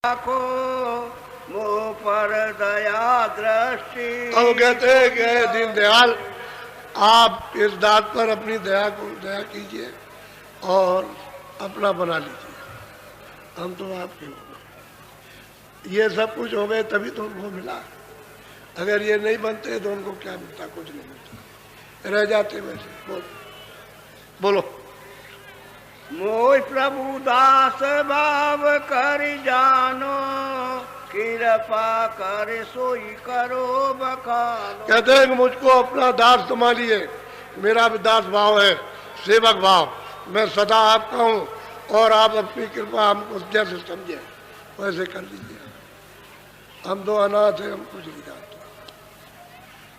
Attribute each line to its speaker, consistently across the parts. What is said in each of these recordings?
Speaker 1: को मुँह पर दया दृष्टि।
Speaker 2: अब कहते हैं कि दीनदयाल आप इस दात पर अपनी दया कीजिए और अपना बना लीजिए। हम तो आपके हो गए, ये सब कुछ हो गए तभी तो उनको मिला। अगर ये नहीं बनते तो उनको क्या मिलता? कुछ नहीं मिलता, रह जाते वैसे। बोलो।
Speaker 1: मोय प्रभु दास भाव कर जानो, कृपा कर सोई करो बखानो।
Speaker 2: कहते हैं कि मुझको अपना दास संभालिए, मेरा भी दास भाव है, सेवक भाव। मैं सदा आपका हूँ और आप अपनी कृपा हमको जैसे समझे वैसे कर लीजिए। हम तो अनाथ हैं, हम कुछ नहीं जानते।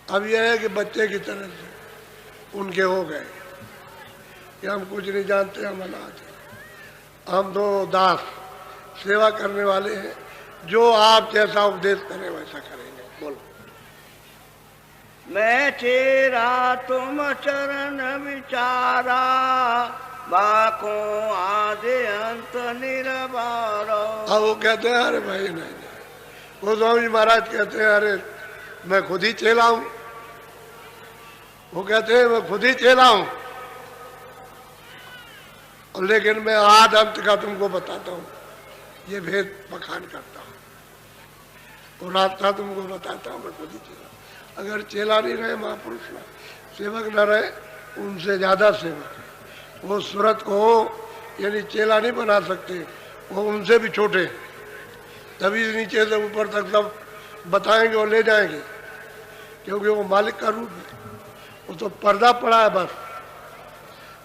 Speaker 2: अब यह है कि बच्चे की तरह से उनके हो गए कि हम कुछ नहीं जानते, हम अनाथ हैं। हम तो दास सेवा करने वाले हैं, जो आप जैसा उपदेश करें वैसा करेंगे। बोलो।
Speaker 1: मैं चेरा तुम चरण विचारा, बाको आदि अंत निरबारो।
Speaker 2: अब वो कहते हैं अरे भाई नहीं, वो स्वामी महाराज कहते हैं अरे मैं खुद ही चेला हूं। वो कहते हैं मैं खुद ही चेला हूं, लेकिन मैं आद अंत का तुमको बताता हूँ, ये भेद बखान करता हूँ और रास्ता तुमको बताता हूँ। मैं खुद ही चेला। अगर चेला नहीं रहे महापुरुष ना, सेवक न रहे, उनसे ज्यादा सेवक है। वो सूरत को यानी चेला नहीं बना सकते, वो उनसे भी छोटे, तभी नीचे से ऊपर तक सब बताएंगे और ले जाएंगे, क्योंकि वो मालिक का रूप है। वो तो पर्दा पड़ा है, बस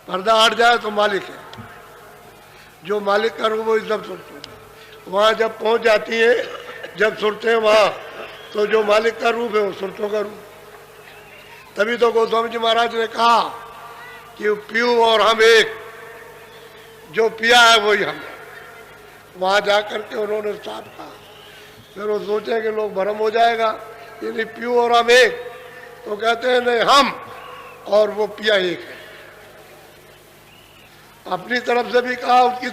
Speaker 2: पर्दा हट जाए तो मालिक है। जो मालिक का रूप वो सब सुनते हैं। वहाँ जब पहुँच जाती है, जब सुनते हैं वहाँ, तो जो मालिक का रूप है वो सुरतों का रूप। तभी तो गोस्वामी जी महाराज ने कहा कि पीऊ और हम एक, जो पिया है वही हम। वहाँ जा करके उन्होंने साफ कहा। फिर वो सोचे कि लोग भ्रम हो जाएगा, यानी पीऊ और हम एक, तो कहते हैं नहीं, हम और वो पिया एक है। अपनी तरफ से भी कहा, उसकी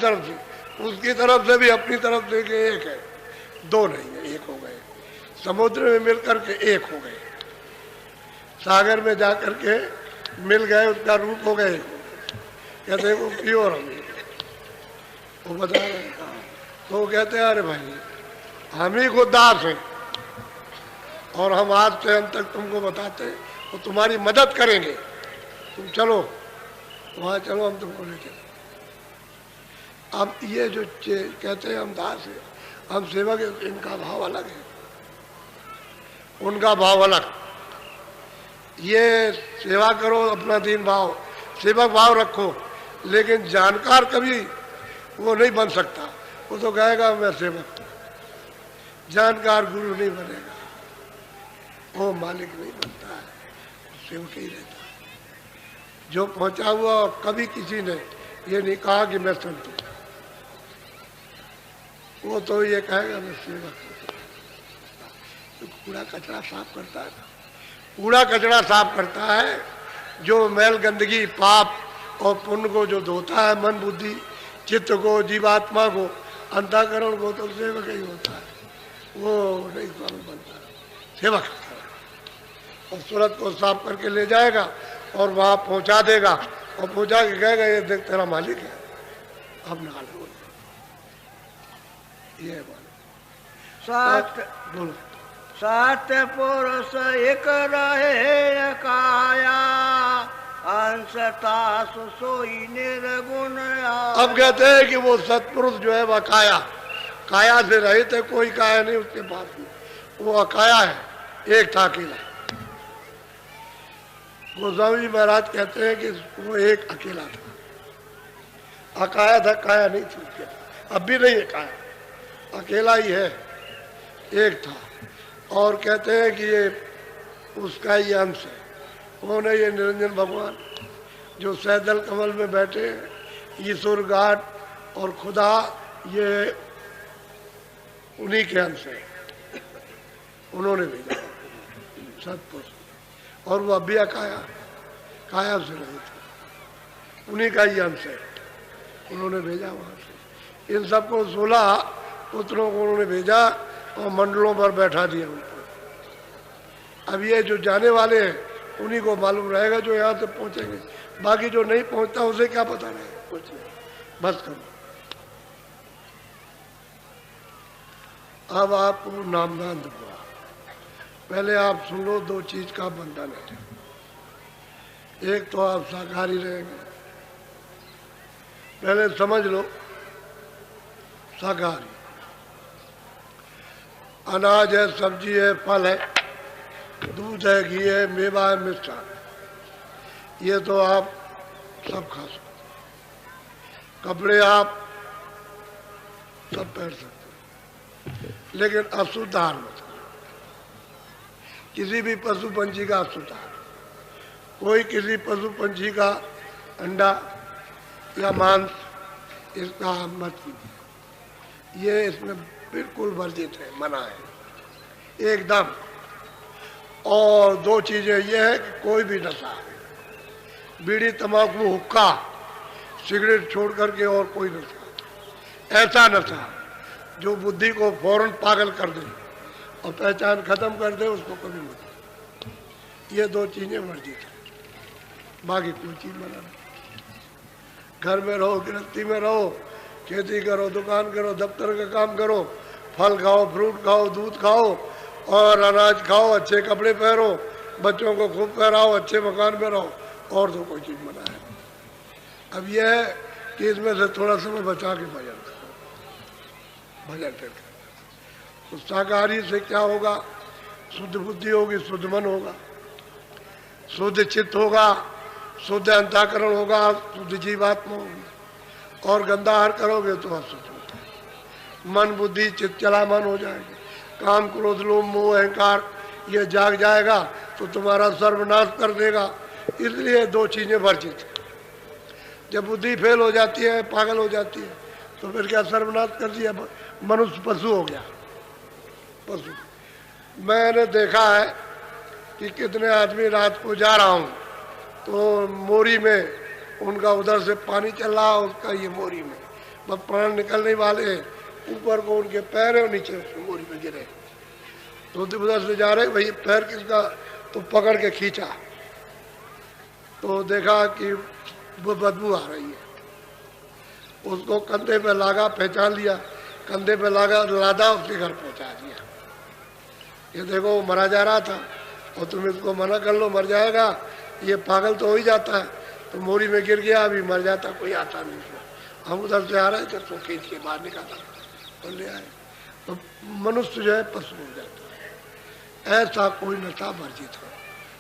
Speaker 2: तरफ से भी अपनी तरफ से एक है, दो नहीं है, एक हो गए। समुद्र में मिल करके एक हो गए, सागर में जाकर के मिल गए, उसका रूप हो गए। कहते हैं वो प्योर हम, वो बता रहे हैं। तो वो कहते हैं अरे भाई हम ही को दास हैं और हम आज से अंत तक तुमको बताते हैं और तुम्हारी मदद करेंगे। तुम चलो वहाँ, चलो हम तुमको ले चले। अब ये जो कहते हैं हम दास है, हम सेवक है, इनका भाव अलग है, उनका भाव अलग। ये सेवा करो, अपना दीन भाव, सेवक भाव रखो, लेकिन जानकार कभी वो नहीं बन सकता। वो तो कहेगा मैं सेवक, जानकार गुरु नहीं बनेगा, वो मालिक नहीं बनता है, सेवक ही रहता है। जो पहुंचा हुआ, कभी किसी ने ये नहीं कहा कि मैं संत हूं, वो तो ये कहेगा मैं सेवक हूं। तो कूड़ा कचरा साफ करता है, कूड़ा कचरा साफ करता है, जो मैल गंदगी पाप और पुण्य को जो धोता है, मन बुद्धि चित्त को, जीवात्मा को, अंतःकरण को, तो सेवक ही होता है। वो नहीं स्वामी बनता, सेवक और सूरत को साफ करके ले जाएगा और वहां पहुंचा देगा और पहुंचा के कहेगा ये देख तेरा मालिक है, अब नाल हो। ये बोलो।
Speaker 1: सत्य पुरुष एक रहे काया, अंशता सोई निर्गुण।
Speaker 2: अब कहते हैं कि वो सत्पुरुष जो है वह काया, काया से रहित है, कोई काया नहीं उसके पास में, वो अकाया है, एक था अकेला। गोस्वामी जी महाराज कहते हैं कि वो एक अकेला था, अकाया था, काया नहीं थी उसके, अब भी नहीं है काया, अकेला ही है, एक था। और कहते हैं कि ये उसका ही अंश है। कौन है ये? निरंजन भगवान, जो सैदल कमल में बैठे, ईश्वर घाट और खुदा, ये उन्हीं के अंश है, उन्होंने भेजा सतपुरुष। और वो अभी काया, काया से रहे थे, उन्हीं का ही अंश है, उन्होंने भेजा वहां से। इन सबको 16 पुत्रों को उन्होंने भेजा और मंडलों पर बैठा दिया उनको। अब ये जो जाने वाले हैं उन्हीं को मालूम रहेगा जो यहाँ से पहुंचेंगे, बाकी जो नहीं पहुंचता उसे क्या पता रहेगा कुछ नहीं। बस करो। अब आपको नामदान दूंगा, पहले आप सुन लो। दो चीज का बंधन है, एक तो आप शाकाहारी रहेंगे, पहले समझ लो। शाकाहारी अनाज है, सब्जी है, फल है, दूध है, घी है, मेवा है, मिष्ठान, ये तो आप सब खा सकते। कपड़े आप सब पहन सकते, लेकिन अशुद्ध आहार मत खाओ। किसी भी पशु पंछी का अशुद्ध आहार, कोई किसी पशु पंछी का अंडा या मांस इसका मत कीजिए, ये इसमें बिल्कुल वर्जित है, मना है एकदम। और दो चीजें ये है कि कोई भी नशा, बीड़ी, तंबाकू, हुक्का, सिगरेट छोड़ करके और कोई नशा, ऐसा नशा जो बुद्धि को फौरन पागल कर दे और पहचान खत्म कर दे, उसको कभी मत। ये दो चीजें वर्जित है, बाकी कोई चीज मना नहीं। घर में रहो, गृहस्थी में रहो, खेती करो, दुकान करो, दफ्तर का काम करो, फल खाओ, फ्रूट खाओ, दूध खाओ और अनाज खाओ, अच्छे कपड़े पहनो, बच्चों को खूब पहनाओ, अच्छे मकान में रहो, और तो कोई चीज मना है। अब यह है कि इसमें से थोड़ा समय बचा के भजन करो, भजन करके। तो शाकाहारी से क्या होगा? शुद्ध बुद्धि होगी, शुद्ध मन होगा, शुद्ध चित्त होगा, शुद्ध अंतःकरण होगा, शुद्ध जीवात्मा होगी। और गंदा आहार करोगे तो अशुद्ध होता है, मन बुद्धि चित्त चलामन हो जाएगी, काम क्रोध लोभ मोह अहंकार ये जाग जाएगा तो तुम्हारा सर्वनाश कर देगा। इसलिए दो चीजें वर्जित है। जब बुद्धि फेल हो जाती है, पागल हो जाती है, तो फिर क्या सर्वनाश कर दिया, मनुष्य पशु हो गया, पशु। मैंने देखा है कि कितने आदमी रात को जा रहा हूँ तो मोरी में उनका उधर से पानी चल रहा, उसका ये मोरी में बस प्राण निकलने वाले, ऊपर को उनके पैर है और नीचे मोरी में गिरे, तो उधर से जा रहे, वही पैर किसका, तो पकड़ के खींचा तो देखा कि वो बदबू आ रही है। उसको कंधे पे लागा, पहचान लिया, कंधे पे लादा, उसके घर पहुंचा दिया। ये देखो वो मरा जा रहा था और तुम इसको मना कर लो, मर जाएगा, ये पागल तो हो ही जाता है, तो मोरी में गिर गया, अभी मर जाता, कोई आता नहीं। हम उधर से आ रहे थे तो खींच के बाहर निकाला और ले आए। तो मनुष्य जो है पशु हो जाता है। ऐसा कोई नशा वर्जित है,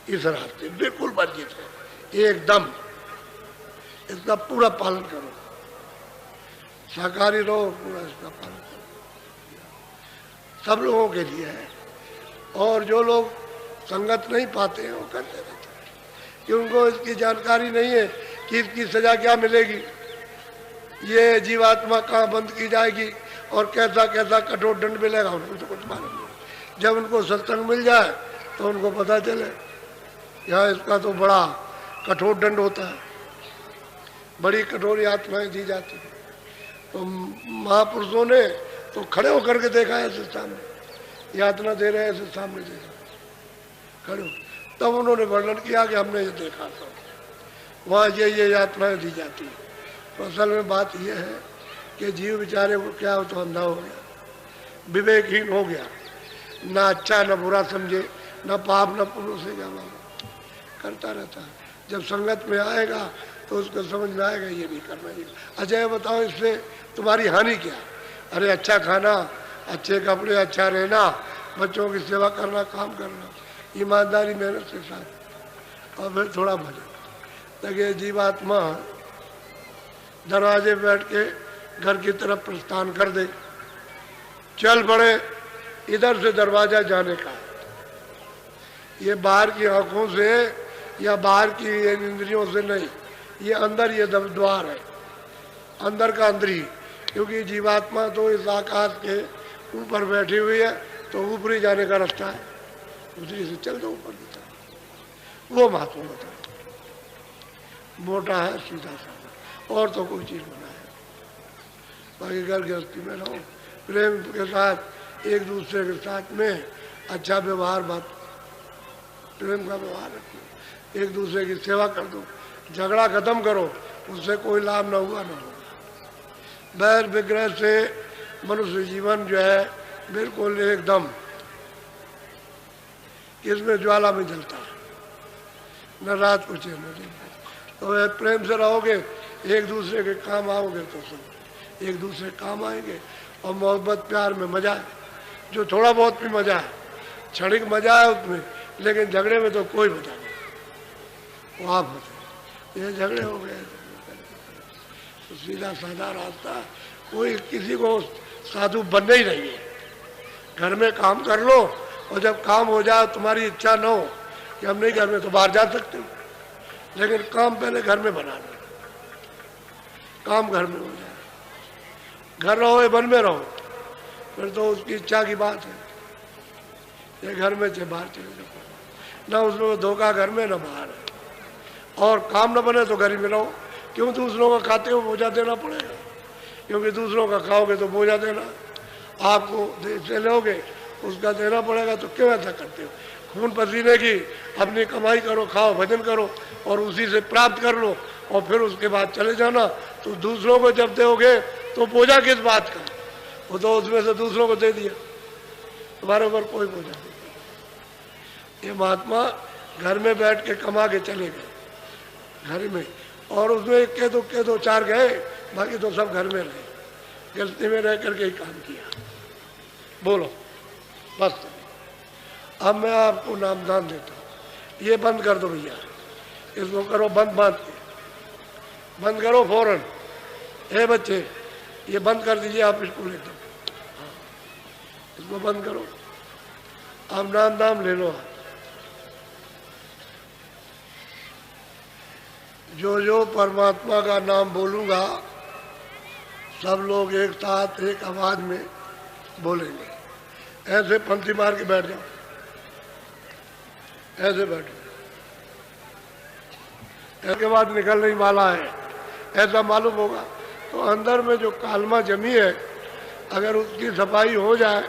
Speaker 2: इस रास्ते बिल्कुल वर्जित है एकदम। इसका पूरा पालन करो, शाकाहारी रहो, पूरा इसका पालन करो, सब लोगों के लिए है। और जो लोग संगत नहीं पाते हैं वो करते रहते हैं कि उनको इसकी जानकारी नहीं है कि इसकी सजा क्या मिलेगी, ये जीवात्मा कहाँ बंद की जाएगी और कैसा कैसा कठोर दंड मिलेगा, उनको तो कुछ मालूम नहीं। जब उनको सत्संग मिल जाए तो उनको पता चले यहाँ इसका तो बड़ा कठोर दंड होता है, बड़ी कठोर यातनाएं दी जाती है। तो महापुरुषों ने तो खड़े होकर के देखा है, ऐसे सामने यातना दे रहे हैं, ऐसे सामने देखा खड़े हो, तब उन्होंने वर्णन किया कि हमने ये देखा था, वहाँ ये यातनाएं दी जाती है। तो असल में बात यह है कि जीव बेचारे को क्या हो, तो अंधा हो गया, विवेकहीन हो गया, ना अच्छा न बुरा समझे, न पाप न पुण्य से जाना, करता रहता है। जब संगत में आएगा तो उसको समझ में आएगा ये नहीं करना चाहिए। अच्छा ये बताओ इससे तुम्हारी हानि क्या? अरे अच्छा खाना, अच्छे कपड़े, अच्छा रहना, बच्चों की सेवा करना, काम करना, ईमानदारी मेहनत के साथ, और फिर थोड़ा भजन। लगे जीवात्मा दरवाजे बैठ के घर की तरफ प्रस्थान कर दे, चल पड़े, इधर से दरवाजा जाने का, ये बाहर की आंखों से या बाहर की इंद्रियों से नहीं, ये अंदर ये द्वार है, अंदर का अंदर ही। क्योंकि जीवात्मा तो इस आकाश के ऊपर बैठी हुई है, तो ऊपरी जाने का रास्ता है, उसी से चल दो ऊपर की तरफ, वो महात्मा होता है, मोटा है, सीधा साधा, और तो कोई चीज बना है। बाकी घर गृहस्थी में रहो, प्रेम के साथ एक दूसरे के साथ में अच्छा व्यवहार, बात प्रेम का व्यवहार रखो, एक दूसरे की सेवा कर दो, झगड़ा खत्म करो, उससे कोई लाभ न हुआ न होगा। बैर विग्रह से मनुष्य जीवन जो है बिल्कुल एकदम इसमें ज्वाला में जलता है, न रात को चैन न दिन। तो प्रेम से रहोगे, एक दूसरे के काम आओगे तो सब एक दूसरे काम आएंगे। और मोहब्बत प्यार में मजा है, जो थोड़ा बहुत भी मजा है, क्षणिक मजा है उसमें, लेकिन झगड़े में तो कोई मजा नहीं। वो आप होते ये झगड़े हो गए तो सीधा साधा रास्ता, कोई किसी को साधु बनना ही नहीं है। घर में काम कर लो, और जब काम हो जाए तुम्हारी इच्छा न हो कि हम नहीं घर में, तो बाहर जा सकते हो, लेकिन काम पहले घर में बना लो, काम घर में हो जाए। घर रहो या वन में रहो, फिर तो उसकी इच्छा की बात है। ये घर में से बाहर चले जाओ, ना उसमें धोखा घर में ना बाहर है। और काम न बने तो घर ही में रहो, क्यों दूसरों का खाते हो बोझा देना पड़ेगा, क्योंकि दूसरों का खाओगे तो बोझा देना, आपको से लोगे उसका देना पड़ेगा। तो क्यों ऐसा करते हो? खून पसीने की अपनी कमाई करो, खाओ, भजन करो और उसी से प्राप्त कर लो, और फिर उसके बाद चले जाना। तो दूसरों को जब दोगे तो बोझा किस बात का? वो तो उसमें से दूसरों को दे दिया, तुम्हारे ऊपर कोई बोझा नहीं। ये महात्मा घर में बैठ के कमा के चले गए घर में, और उसमें के दो चार गए, बाकी तो सब घर में रहे, गलती में रह करके ही काम किया। बोलो बस। अब मैं आपको नामदान देता हूँ, ये बंद कर दो भैया, इसको करो बंद, बंद करो फौरन। ए बच्चे, ये बंद कर दीजिए आप इसको एकदम, इसको बंद करो। अब नाम ले लो। जो परमात्मा का नाम बोलूंगा, सब लोग एक साथ एक आवाज में बोलेंगे। ऐसे पंक्ति मार के बैठ जाओ, ऐसे बैठो, इसके बाद निकलने वाला है, ऐसा मालूम होगा। तो अंदर में जो कालमा जमी है, अगर उसकी सफाई हो जाए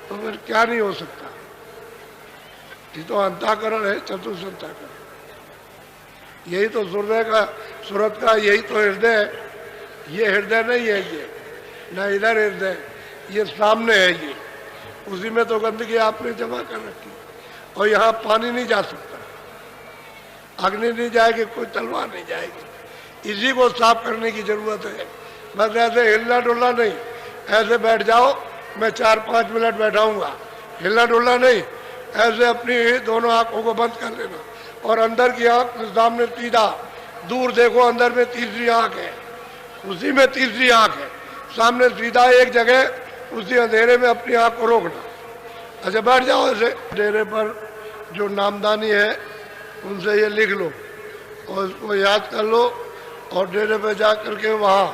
Speaker 2: तो फिर क्या नहीं हो सकता। ये तो अंताकरण है, चतुर्थ अंताकरण। यही तो सूरत का यही तो हृदय है। ये हृदय नहीं है, ये न इधर हृदय, ये सामने है। ये उसी में तो गंदगी आपने जमा कर रखी, और यहाँ पानी नहीं जा सकता, अग्नि नहीं जाएगी, कोई तलवार नहीं जाएगी। इसी को साफ करने की जरूरत है। बस ऐसे हिलना डुलना नहीं, ऐसे बैठ जाओ, मैं 4-5 मिनट बैठाऊंगा, हिलना डुलना नहीं। ऐसे अपनी दोनों आंखों को बंद कर लेना, और अंदर की आंख सामने सीधा, दूर देखो, अंदर में तीसरी आंख है, उसी में तीसरी आंख है, सामने सीधा एक जगह, उसी अंधेरे में अपनी आंख को रोकना। अच्छा बैठ जाओ ऐसे। डेरे पर जो नामदानी है उनसे ये लिख लो और उसको याद कर लो, और डेरे पे जा करके वहाँ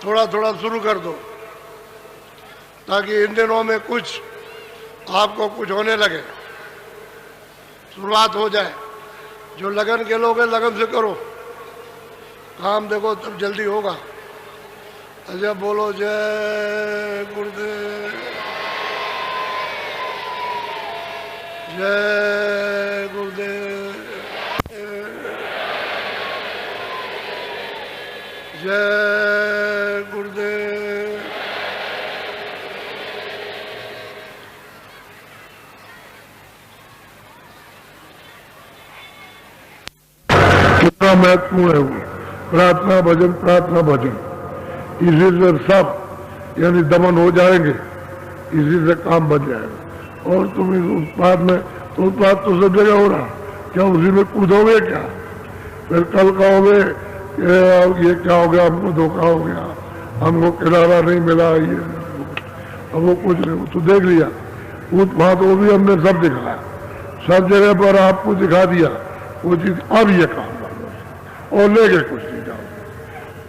Speaker 2: थोड़ा थोड़ा शुरू कर दो, ताकि इन दिनों में कुछ आपको कुछ होने लगे, शुरुआत हो जाए। जो लगन के लोग हैं लगन से करो, काम देखो तब जल्दी होगा। अच्छा बोलो जय गुरुदेव, जय गुरुदेव, जय गुरुदेव। कितना महत्वपूर्ण है वो प्रार्थना भजन, प्रार्थना भजन। इसी से सब यानी दमन हो जाएंगे, इसी से काम बन जाएगा। और तुम इस उत्पाद में, तो उत्पाद तो सब जगह हो रहा, क्या उसी में कूदोगे क्या? फिर कल कहोगे ये क्या हो गया, हमको धोखा हो गया, हमको किनारा नहीं मिला, ये अब वो कुछ नहीं, तो देख लिया उत्पाद, वो भी हमने सब दिखाया, सब जगह पर आपको दिखा दिया वो चीज। अब ये काम और लेके कुछ नहीं जाओ,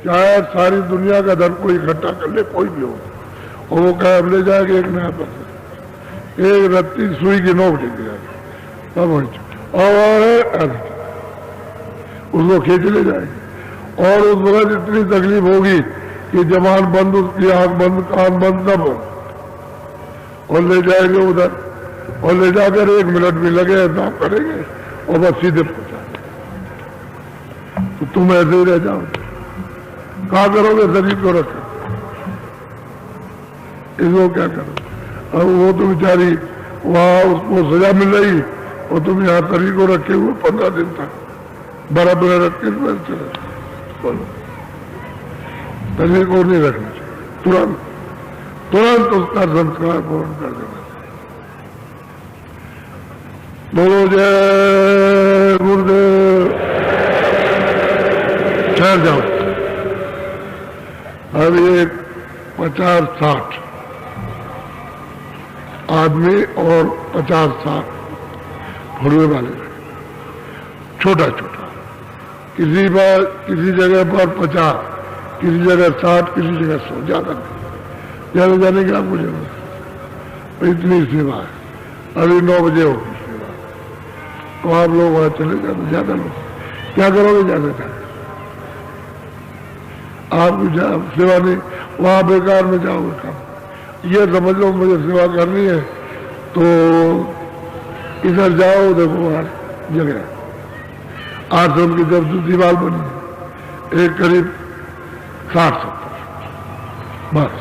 Speaker 2: चाहे सारी दुनिया का धन कोई इकट्ठा कर ले, कोई भी हो, और वो कहे अब ले जाएगा एक नया पत्थर, एक रत्ती सुई की नोक दे दिया, तब और उसको खींच ले जाएगी। और उस वक्त इतनी तकलीफ होगी उसकी जबान बंद, उसकी आंख बंद, कान बंद, सब हो, और ले जाएंगे उधर, और ले जाकर 1 मिनट भी लगे ऐसा करेंगे और बस सीधे पहुंचा। तो तुम ऐसे ही रह जाओ, कहा करोगे शरीर को रखो, इसको क्या करो। अब वो तो बेचारी वहां उसको सजा मिल रही और तुम यहाँ शरीर को रखे हुए 15 दिन तक बराबर रख के बोलो शरीर को नहीं रखना चाहिए, तुरंत तुरंत उसका संस्कार पूर्ण कर देना। बोलो जय गुरुदेव। ठहर जाओ। अब ये 50-60 आदमी और 50-60 फड़ुए वाले, छोटा छोटा, किसी जगह पर 50, किसी जगह 60, किसी जगह 100, ज्यादा नहीं, ज्यादा जाने की आपको जरूरत है। इतनी सेवा है। अभी 9 बजे होगी सेवा, तो आप लोग वहां चले जाते, ज्यादा लोग क्या करोगे ज्यादा जाकर, आप सेवा नहीं, वहां बेकार में जाओगे काम। ये समझ लो मुझे सेवा करनी है तो इधर जाओ, देखो वहां जगह आश्रम की जब से दीवार बनी है, एक करीब 60-70, बस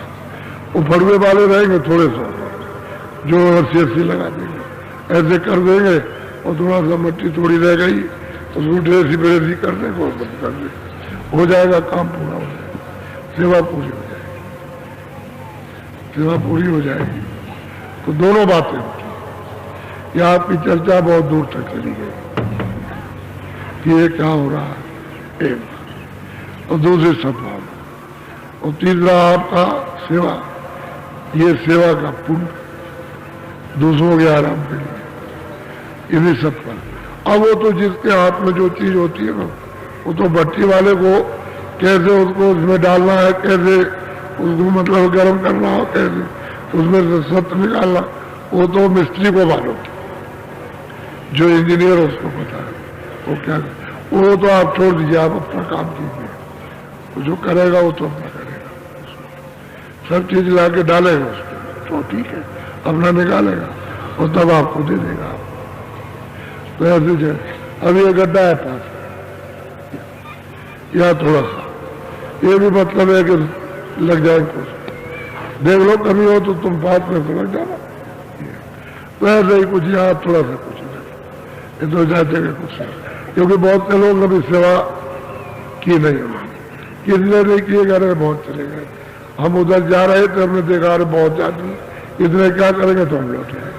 Speaker 2: वो फड़ुए वाले रहेंगे थोड़े सौ, जो 80 लगा देंगे, ऐसे कर देंगे और थोड़ा सा मिट्टी थोड़ी रह गई तो ढेसी बेसी कर देंगे और बंद कर देंगे, हो जाएगा काम पूरा हो जाएगा, सेवा पूरी हो जाएगी, सेवा पूरी हो जाएगी। तो दोनों बातें होती, यह आपकी चर्चा बहुत दूर तक चली गई कि ये क्या हो रहा है, एक और दूसरी सद्भावना, और तीसरा आपका सेवा, ये सेवा का पुण्य दूसरों के आराम के लिए, इन्हीं सब पर। अब वो तो जिसके हाथ में जो चीज होती है ना, वो तो भट्टी वाले को कैसे उसको उसमें डालना है, कैसे उसको मतलब गर्म करना हो, कैसे उसमें से सत्य निकालना, वो तो मिस्त्री को मालूम, जो इंजीनियर उसको पता है वो क्या, वो तो आप छोड़ दीजिए, आप अपना काम कीजिए, जो करेगा वो तो अपना करेगा, सब चीज ला के डालेगा उसको तो ठीक है, अपना निकालेगा और तब आपको दे देगा। तो ऐसे अब ये गड्ढा है पास, या थोड़ा सा, ये भी मतलब है कि लग जाए कुछ, देख लो कमी हो तो तुम बात में समझ जाना। तो ऐसे ही कुछ यहाँ थोड़ा सा कुछ ये तो जाते हैं कुछ, क्योंकि बहुत से लोग अभी सेवा की नहीं उन्होंने, कितने नहीं किए जा रहे, बहुत चले गए। हम उधर जा रहे थे, हमने देखा अरे बहुत जाती, इतने क्या करेंगे तो हम लौटे आए,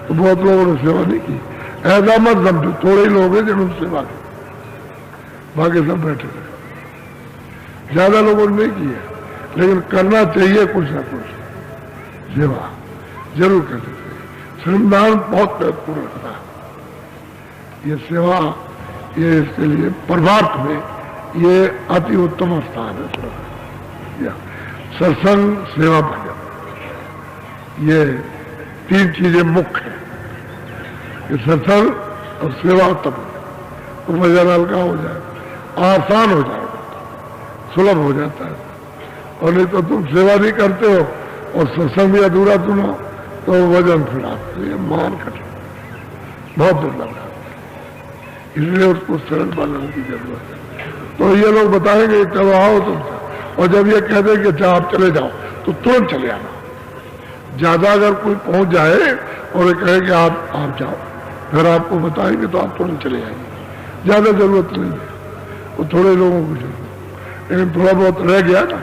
Speaker 2: तो बहुत लोगों ने सेवा नहीं की। ऐसा मत समझो, थोड़े ही लोग हैं जिन्होंने सेवा की, बाकी सब बैठे रहे, ज्यादा लोगों ने नहीं की है, लेकिन करना चाहिए कुछ ना कुछ, सेवा जरूर करनी चाहिए। श्रमदान बहुत महत्वपूर्ण होता है, ये सेवा, ये इसके लिए परमार्थ में ये अति उत्तम स्थान है। सत्संग, सेवा, भजन, ये 3 चीजें मुख्य है। ये सत्संग और सेवा तब तो भजन हल्का हो जाएगा, आसान हो जाएगा, सुलभ हो जाता है। और नहीं तो तुम सेवा नहीं करते हो और सत्संग भी अधूरा सुनो तो वजन फिर आपके लिए मान कठिन, बहुत दुर्लभ है, इसलिए उसको सरल बनाने की जरूरत है। तो ये लोग बताएंगे चलो आओ तुम, और जब ये कह दें कि अच्छा आप चले जाओ तो तुरंत चले आना। ज्यादा अगर कोई पहुंच जाए और कहे कि आप जाओ, फिर आपको बताएंगे तो आप तुरंत चले जाएंगे, ज्यादा जरूरत नहीं है, वो थोड़े लोगों को जरूरत, लेकिन थोड़ा बहुत रह गया ना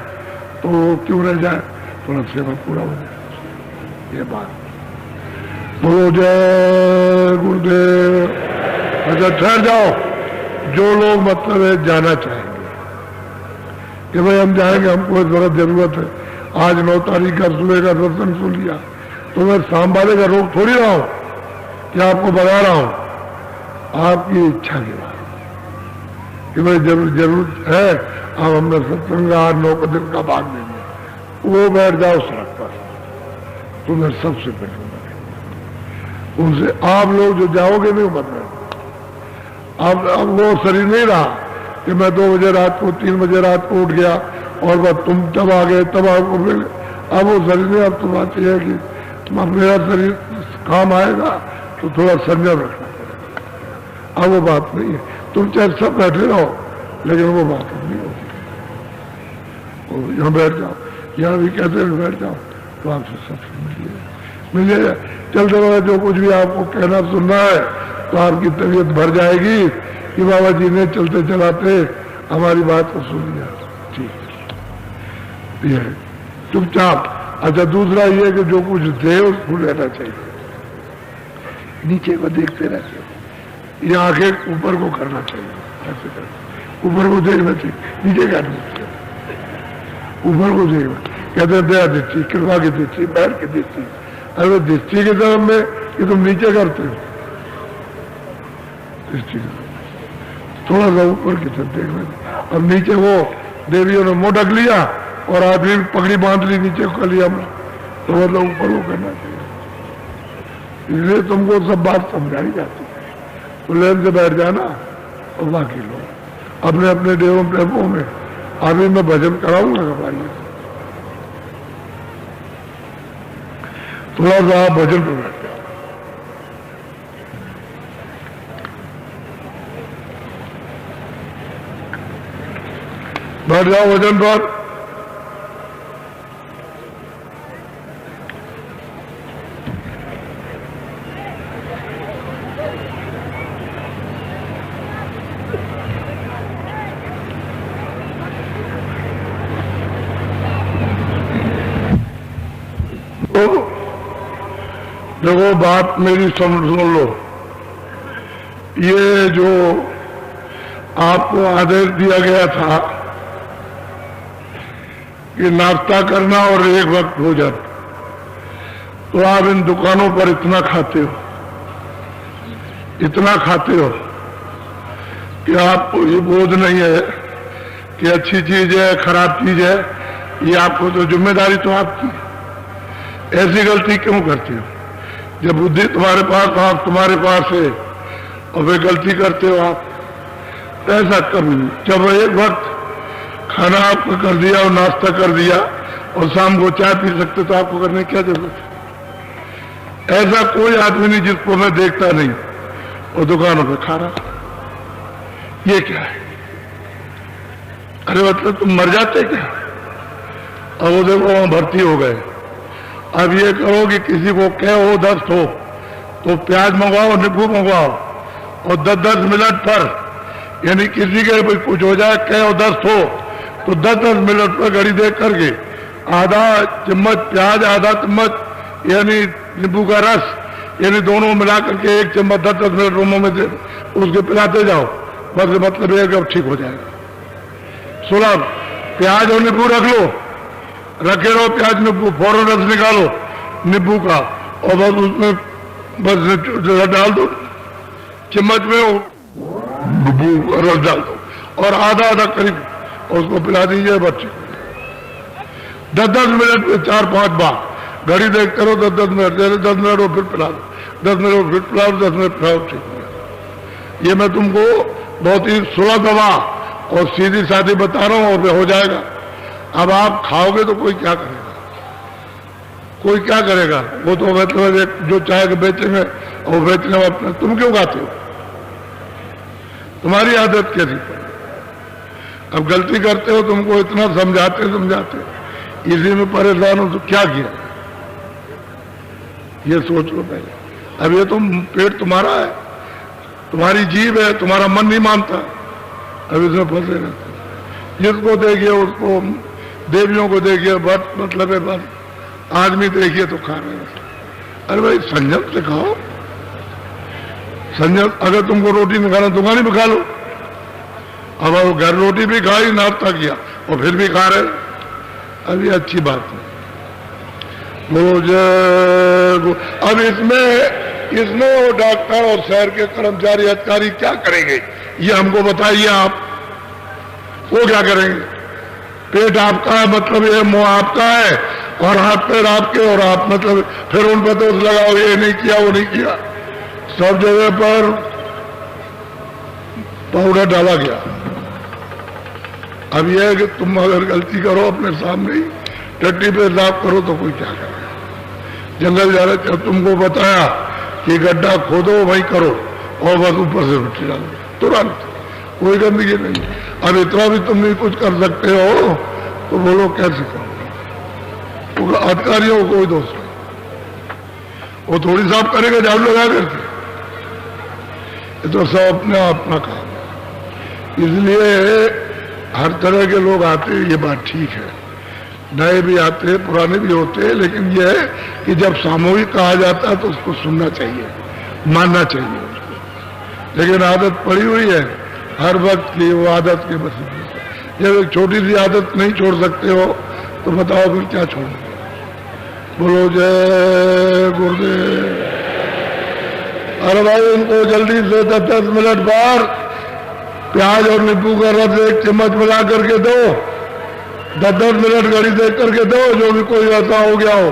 Speaker 2: तो क्यों रह जाए, थोड़ा सेवा पूरा हो जाए, ये बात। बोलो जय गुरुदेव। अच्छा ठहर जाओ, जो लोग मतलब है जाना चाहेंगे कि भाई हम जाएंगे, हमको जरा जरूरत है, आज 9 तारीख का सुबह का दर्शन सुन लिया, तो मैं शाम वाले का रोक थोड़ी रहा हूं कि आपको बता रहा हूं, आपकी इच्छा की बात कि भाई जरूरत है, अब हमने सत्संग 8-9 दिन का भाग देंगे, वो बैठ जाओ सड़क पर, तो मैं सबसे बैठूंगा उनसे, आप लोग जो जाओगे नहीं मतलब अब वो शरीर नहीं रहा कि मैं 2 बजे रात को 3 बजे रात को उठ गया और बस तुम तब आ गए, तब आपको मिल, अब वो शरीर में अब तो बात यह है कि अब मेरा शरीर काम आएगा तो थोड़ा संयम रखना पड़ेगा। अब वो बात नहीं है, तुम चाहे सब बैठे रहो लेकिन वो बात नहीं होती। यहाँ बैठ जाओ, यहाँ भी कहते हैं बैठ जाओ तो आपसे सबसे मिलिए चलते रहो। जो कुछ भी आपको कहना सुनना है तो आपकी तबीयत भर जाएगी कि बाबा जी ने चलते चलाते हमारी बात को सुन लिया, ठीक है चुपचाप। अच्छा दूसरा ये कि जो कुछ दे उसको लेना चाहिए, नीचे को देखते रहते, ये आंखें ऊपर को करना चाहिए, ऐसे करना, ऊपर को देखना चाहिए, नीचे करना चाहिए, ऊपर को देखना। कहते हैं दया दृष्टि, कृपा की दृष्टि, बैठ की दृष्टि। अरे दृष्टि के तरफ में कि तुम नीचे करते हो, दृष्टि थोड़ा सा ऊपर की तरफ देखना। अब नीचे वो देवियों ने मुंह ढक लिया और आदमी पगड़ी बांध ली, नीचे कर लिया हमने, तो मतलब ऊपर वो करना चाहिए। इसलिए तुमको सब बात समझाई जाती है, तो लेन से बैठ जाना और बाकी लोग अपने अपने देवों प्रेमों में। अभी मैं भजन कराऊंगा भाई, थोड़ा सा भजन पर बैठ जाओ। बैठ जाओ भजन पर। देखो बात मेरी सुन लो, ये जो आपको आदेश दिया गया था कि नाश्ता करना और एक वक्त भोजन, तो आप इन दुकानों पर इतना खाते हो, इतना खाते हो कि आपको ये बोध नहीं है कि अच्छी चीज है खराब चीज है, ये आपको तो जिम्मेदारी तो आपकी। ऐसी गलती क्यों करते हो? जब बुद्धि तुम्हारे पास, आप तुम्हारे पास है और वे गलती करते हो आप, तो ऐसा कभी नहीं। जब एक वक्त खाना आपको कर दिया और नाश्ता कर दिया और शाम को चाय पी सकते तो आपको करने की क्या जरूरत है? ऐसा कोई आदमी नहीं जिसको मैं देखता नहीं और दुकानों पे खा रहा, ये क्या है? अरे मतलब तुम मर जाते क्या? अब वो देखो वहां भर्ती हो गए। अब ये करो कि किसी को कहो दस्त हो तो प्याज मंगवाओ, नींबू मंगवाओ और 10-10 मिनट पर, यानी किसी के भी कुछ हो जाए, कहो दस्त हो तो 10-10 मिनट पर घड़ी देख करके आधा चम्मच प्याज, आधा चम्मच यानी नींबू का रस, यानी दोनों मिला करके 1 चम्मच 10-10 मिनट रूमों में दे उसके पिलाते जाओ, बस मतलब ये अब ठीक हो जाएगा। सुना, प्याज और नींबू रख लो, रखे रहो प्याज नींबू, फौरन रस निकालो नींबू का और बस उसमें बस डाल दो, चम्मच में नींबू रस डाल दो और आधा आधा करीब उसको पिला दीजिए बच्चे। 10-10 मिनट में 4-5 बार घड़ी देखते रहो, 10-10 मिनट, 10 मिनट और फिर पिला दो, 10 मिनट फिर पिलाओ, 10 मिनट पिलाओ, ठीक है। ये मैं तुमको बहुत ही सुलभ दवा और सीधी सादी बता रहा हूं और हो जाएगा। अब आप खाओगे तो कोई क्या करेगा? कोई क्या करेगा? वो तो मतलब जो चाहे बेचेंगे और बेचने वाले, तुम क्यों खाते हो? तुम्हारी आदत कैसी पड़ी? अब गलती करते हो, तुमको इतना समझाते इसी में परेशान हो तो क्या किया? ये सोच लो पहले। अब ये तुम पेट तुम्हारा है, तुम्हारी जीभ है, तुम्हारा मन नहीं मानता, अब इसमें फंसे रहते। जिसको देखिए उसको, देवियों को देखिए बस मतलब है, बस आदमी देखिए तो खा रहे हैं। अरे भाई संयम से खाओ, संयम। अगर तुमको रोटी नहीं खाना दुकान में खा लो। अब वो घर रोटी भी खाई, नाश्ता किया और फिर भी खा रहे, अभी अच्छी बात है। अब इसमें वो डॉक्टर और शहर के कर्मचारी अधिकारी क्या करेंगे ये हमको बताइए आप। वो क्या करेंगे? पेट आपका है, मतलब ये मुंह आपका है और हाथ पैर आपके, और आप मतलब फिर उन पर दोष लगाओ, ये नहीं किया वो नहीं किया। सब जगह पर पाउडर डाला गया।
Speaker 3: अब यह है कि तुम अगर गलती करो अपने सामने ही टट्टी पे लाभ करो तो कोई क्या करेगा। जंगल जा रहे थे, तुमको बताया कि गड्ढा खोदो वही करो और बस ऊपर से मिट्टी डालो, तुरंत, कोई गंदगी नहीं। अब इतना भी तुम नहीं कुछ कर सकते हो तो बोलो कैसे करो। तो अधिकारियों को कोई दोष नहीं, वो थोड़ी साफ करेगा झाड़ू लगा करके, ये तो सब अपना अपना काम है। इसलिए हर तरह के लोग आते हैं, ये बात ठीक है, नए भी आते हैं पुराने भी होते हैं, लेकिन यह है कि जब सामूहिक कहा जाता है तो उसको सुनना चाहिए, मानना चाहिए उसको। लेकिन आदत पड़ी हुई है हर वक्त की, वो आदत के वसीले से जब एक छोटी सी आदत नहीं छोड़ सकते हो तो बताओ फिर क्या छोड़ोगे। बोलो जय गुरुदेव। अरे भाई उनको जल्दी से 10 मिनट बाद प्याज और नींबू का रस 1 चम्मच मिला करके दो, 10 मिनट घड़ी देख करके दो, जो भी कोई ऐसा हो गया हो।